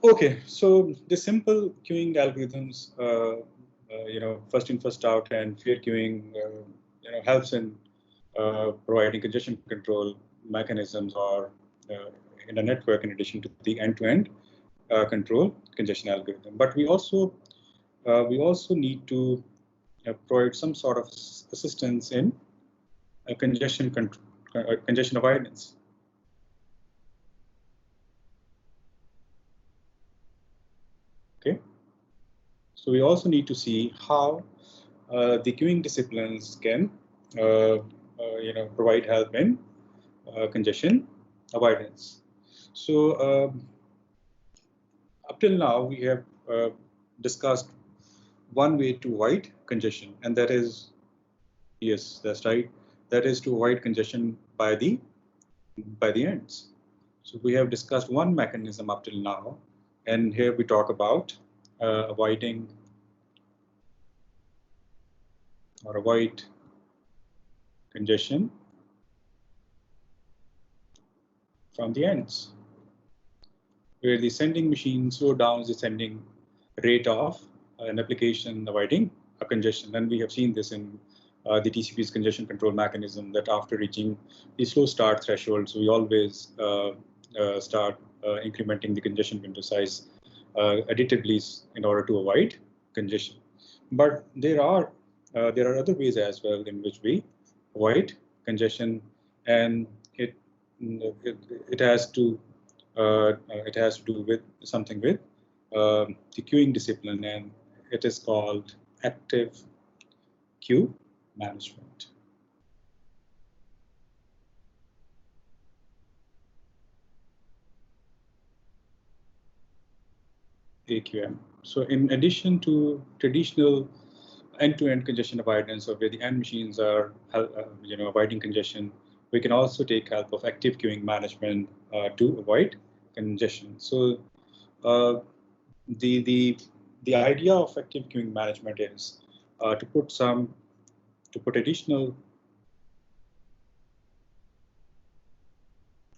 Okay, so the simple queuing algorithms, first in, first out, and fair queuing, helps in providing congestion control mechanisms or in a network, in addition to the end-to-end control congestion algorithm. But we also need to provide some sort of assistance in congestion avoidance. Okay, so we also need to see how the queuing disciplines can provide help in congestion avoidance. So up till now we have discussed one way to avoid congestion, and that is, yes, that's right, that is to avoid congestion by the ends. So we have discussed one mechanism up till now, and here we talk about avoid congestion from the ends, where the sending machine slows down the sending rate of an application avoiding a congestion. And we have seen this in the TCP's congestion control mechanism, that after reaching the slow start thresholds, we always start incrementing the congestion window size additively in order to avoid congestion. But there are other ways as well in which we avoid congestion, and it has to do with something with the queuing discipline, and it is called active queue management. AQM. So in addition to traditional end-to-end congestion avoidance, or where the end machines are avoiding congestion, we can also take help of active queuing management to avoid congestion. So the idea of active queuing management is to put additional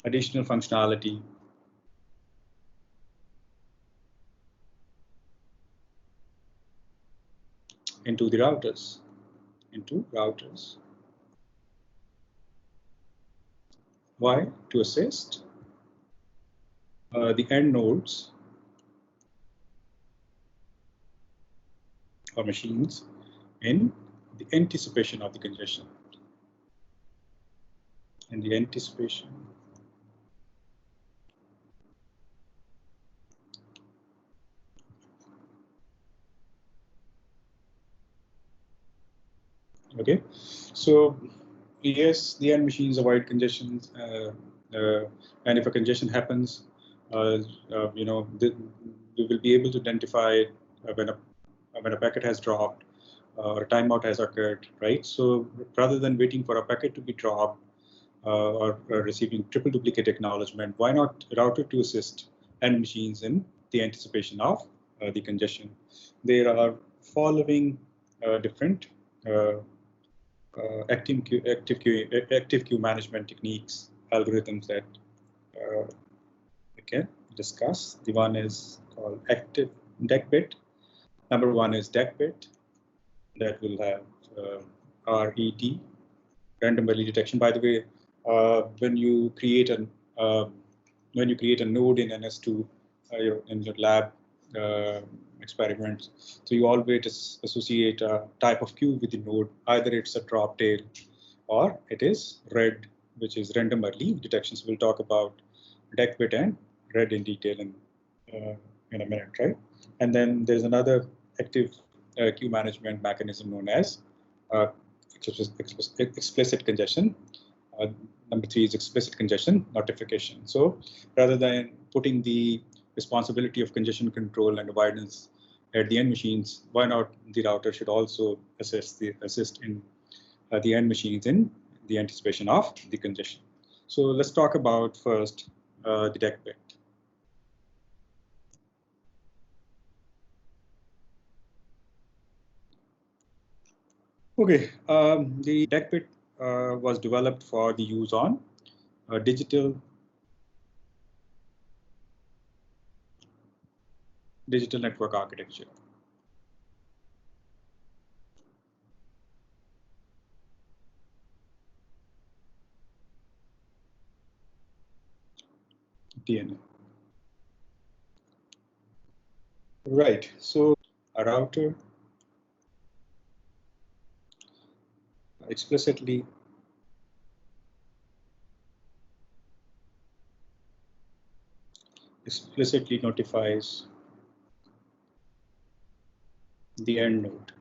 functionality into the routers. Why? To assist the end nodes or machines in the anticipation of the congestion. Okay, so yes, the end machines avoid congestions, and if a congestion happens, we will be able to identify when a packet has dropped or a timeout has occurred, right? So rather than waiting for a packet to be dropped or receiving triple duplicate acknowledgement, why not route it to assist end machines in the anticipation of the congestion? There are following different active queue management techniques, algorithms that we can discuss. The one is called active DECbit. Number one is DECbit, that will have RED, random early detection. By the way, when you create a node in NS2 in your lab experiments, so you always associate a type of queue with the node. Either it's a drop tail or it is RED, which is random early detection. So we'll talk about DECbit and RED in detail in a minute, right? And then there's another active queue management mechanism known as explicit congestion. Number three is explicit congestion notification. So rather than putting the responsibility of congestion control and avoidance at the end machines, why not the router should also assist in the end machines in the anticipation of the congestion. So let's talk about first the DECbit. Okay, the DECbit was developed for the use on digital digital network architecture. DNA. Right. So a router explicitly notifies the end node.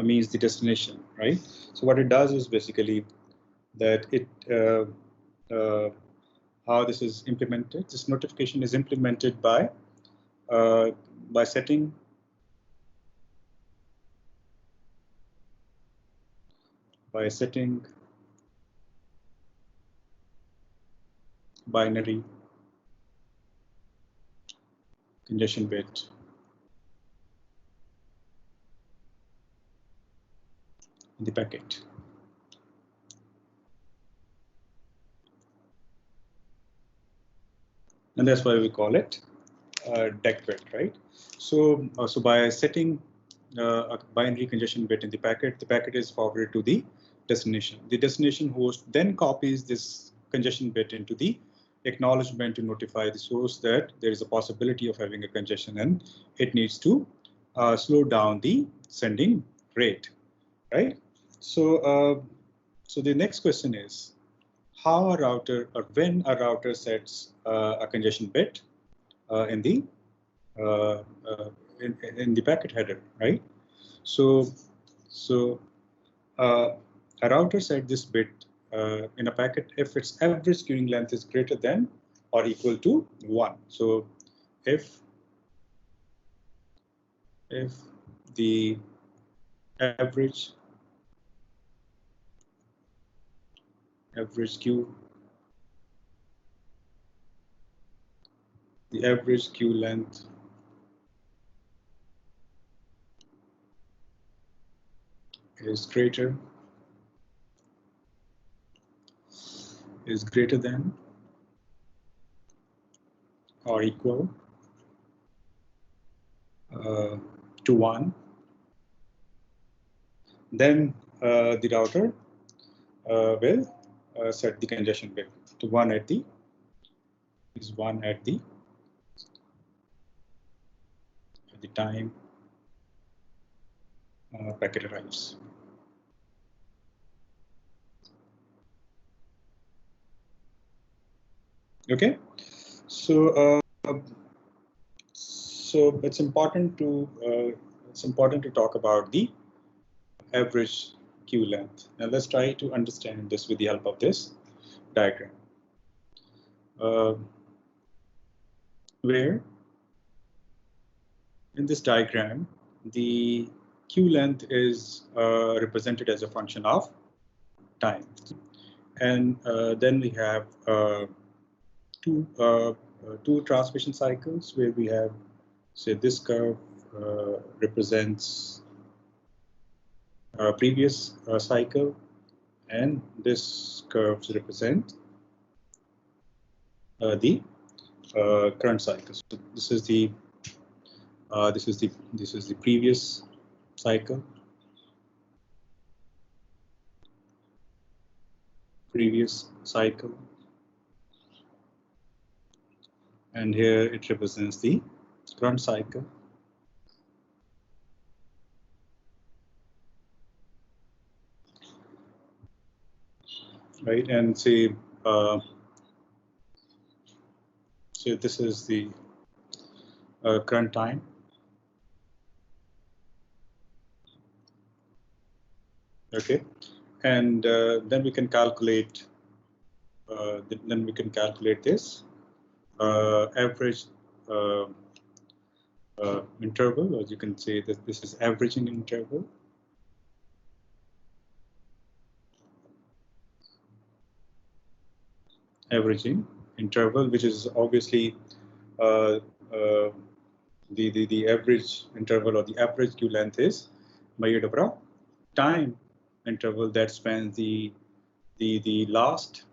Means the destination, right? So what it does is basically that it how this is implemented. This notification is implemented by setting binary congestion bit in the packet. And that's why we call it DECbit, right? So, so by setting a binary congestion bit in the packet is forwarded to the destination. The destination host then copies this congestion bit into the acknowledgement to notify the source that there is a possibility of having a congestion and it needs to slow down the sending rate, right? So, so the next question is, how a router or when a router sets a congestion bit in the in the packet header, right? So a router set this bit in a packet if its average queuing length is greater than or equal to 1. So if the average queue length is greater than or equal to 1, then the router will set the congestion bit to 1 at the time packet arrives. Okay, so so it's important to talk about the average queue length. Now let's try to understand this with the help of this diagram, where in this diagram the queue length is represented as a function of time, and then we have two transmission cycles where we have, say, this curve represents previous cycle, and this curves represent the current cycle. So this is the previous cycle, and here it represents the current cycle. Right, and say so this is the current time. Okay, and then we can calculate this average interval, or you can say that this is averaging interval. Which is obviously the average interval, or the average queue length, is measured over a time interval that spans the last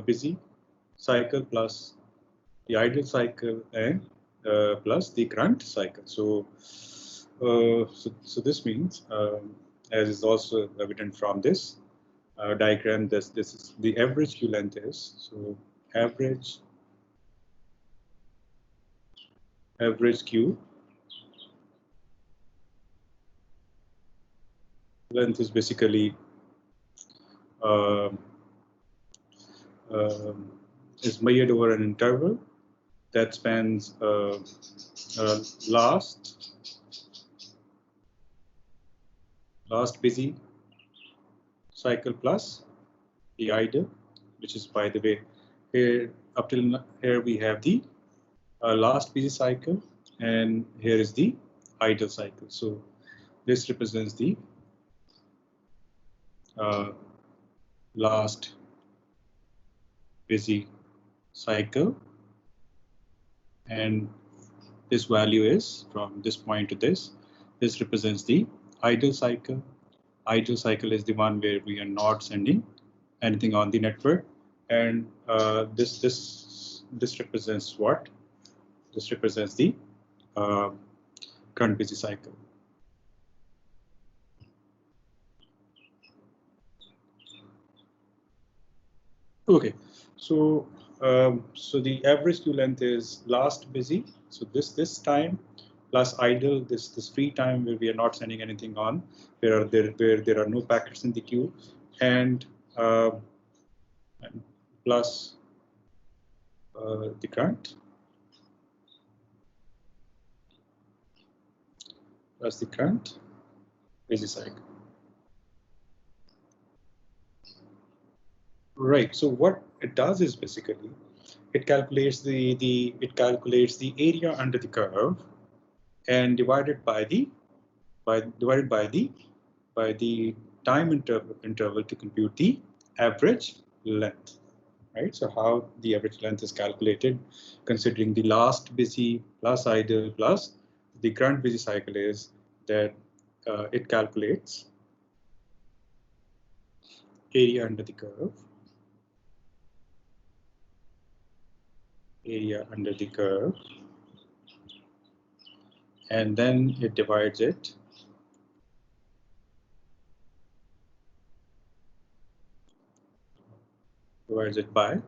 busy cycle plus the idle cycle and plus the current cycle. So this means, as is also evident from this diagram, this is the average queue length is, so average queue length is basically is measured over an interval that spans last busy cycle plus the idle, which is, by the way, here up till here we have the last busy cycle, and here is the idle cycle. So this represents the last busy cycle, and this value is from this point to this. This represents the idle cycle. Idle cycle is the one where we are not sending anything on the network, and this represents what? This represents the current busy cycle. Okay, so so the average queue length is last busy. So this time plus idle, this free time where we are not sending anything on, where there are no packets in the queue, and plus the current plus the current busy cycle. Right. So what it does is basically it calculates the area under the curve and divided by the time interval to compute the average length. Right. So how the average length is calculated, considering the last busy plus idle plus the current busy cycle, is that it calculates area under the curve. Area under the curve, and then it divides it by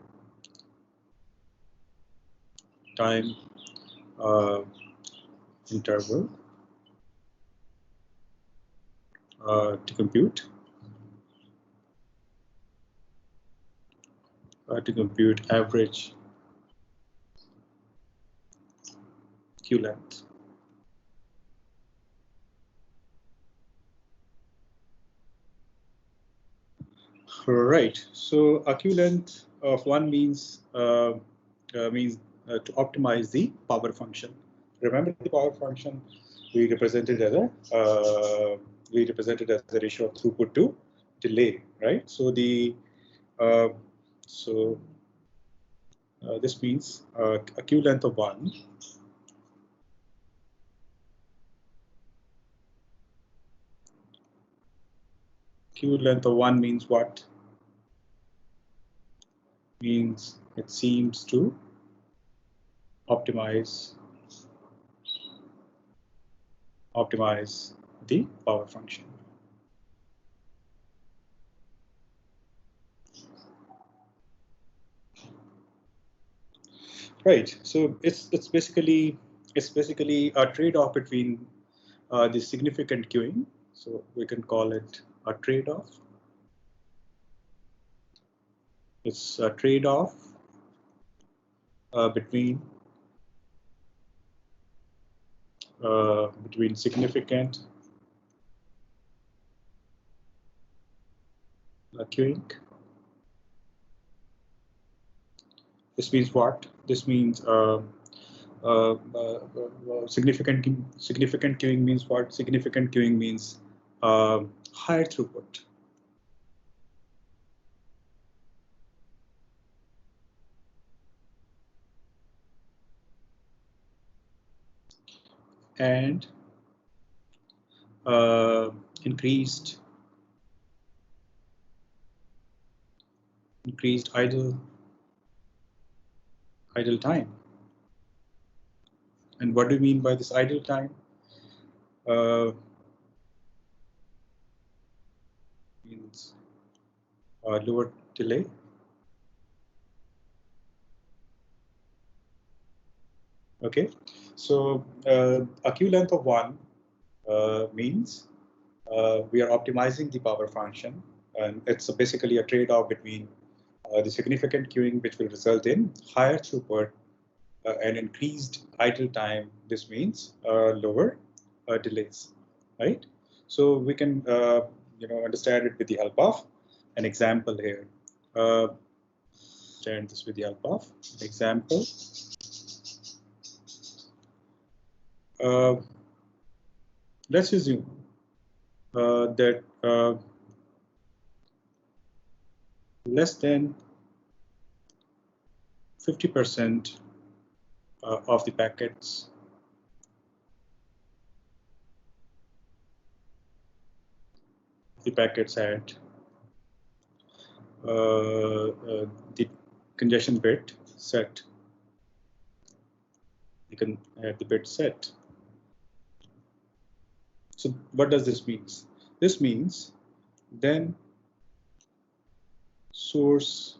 time interval to compute average queue length. Right. So a queue length of 1 means to optimize the power function. Remember the power function we represented as a ratio of throughput to delay, right? So the this means a queue length of 1 means what? Means it seems to optimize the power function. Right. So it's basically a trade-off between the significant queuing. So we can call it a trade-off. It's a trade-off between significant queuing. This means what? This means significant queuing means what? Significant queuing means higher throughput. And increased idle time. And what do you mean by this idle time? Means lower delay. Okay, so a queue length of 1 means we are optimizing the power function, and it's basically a trade-off between the significant queuing, which will result in higher throughput and increased idle time. This means lower delays, right? So we can understand it with the help of an example here. Understand this with the help of an example. Let's assume that less than 50% of the packets had the congestion bit set. You can have the bit set. So what does this mean? This means then source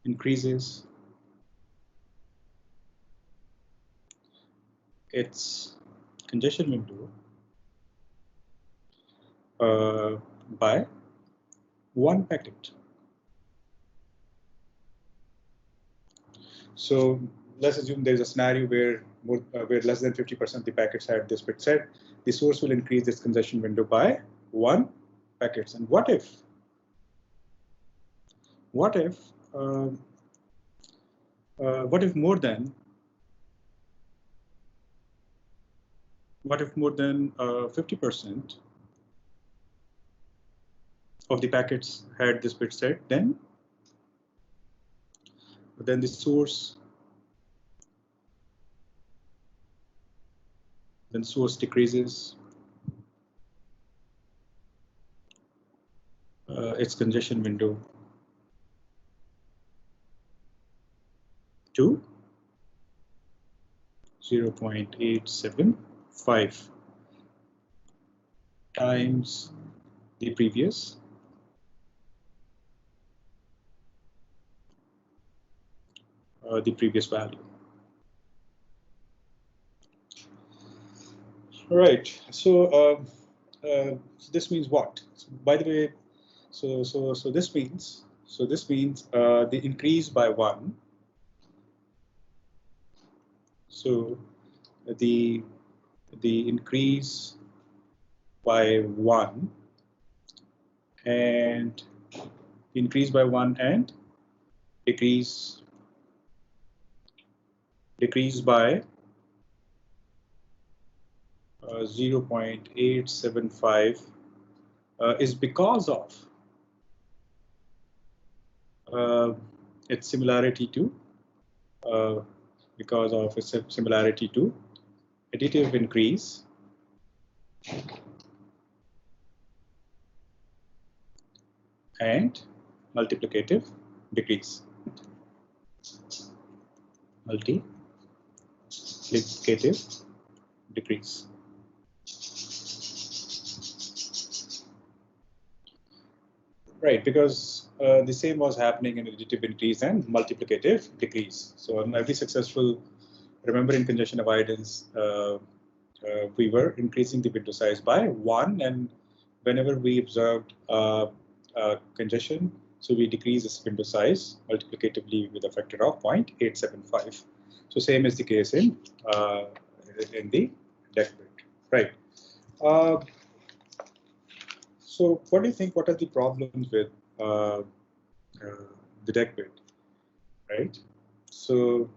increases its congestion window by 1 packet. So let's assume there's a scenario where less than 50% of the packets have this bit set. The source will increase its congestion window by 1 packets. And what if more than 50% of the packets had this bit set? Then the source decreases its congestion window to 0.875 times the previous value. All right. So this means what? So, by the way, so this means the increase by 1. So the increase by 1 and increase by 1 and decrease by 0.875 is because of its similarity to additive increase and multiplicative decrease. Multiplicative decrease. Right, because the same was happening in additive increase and multiplicative decrease. So on every successful, remember in congestion avoidance, we were increasing the window size by 1, and whenever we observed congestion, so we decrease this window size multiplicatively with a factor of 0.875. So same is the case in the DECbit, right? So what do you think? What are the problems with the DECbit, right? So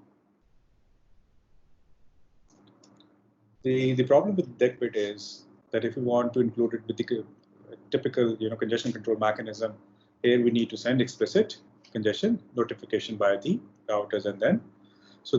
the problem with DECbit is that if you want to include it with the typical congestion control mechanism, here we need to send explicit congestion notification by the routers and then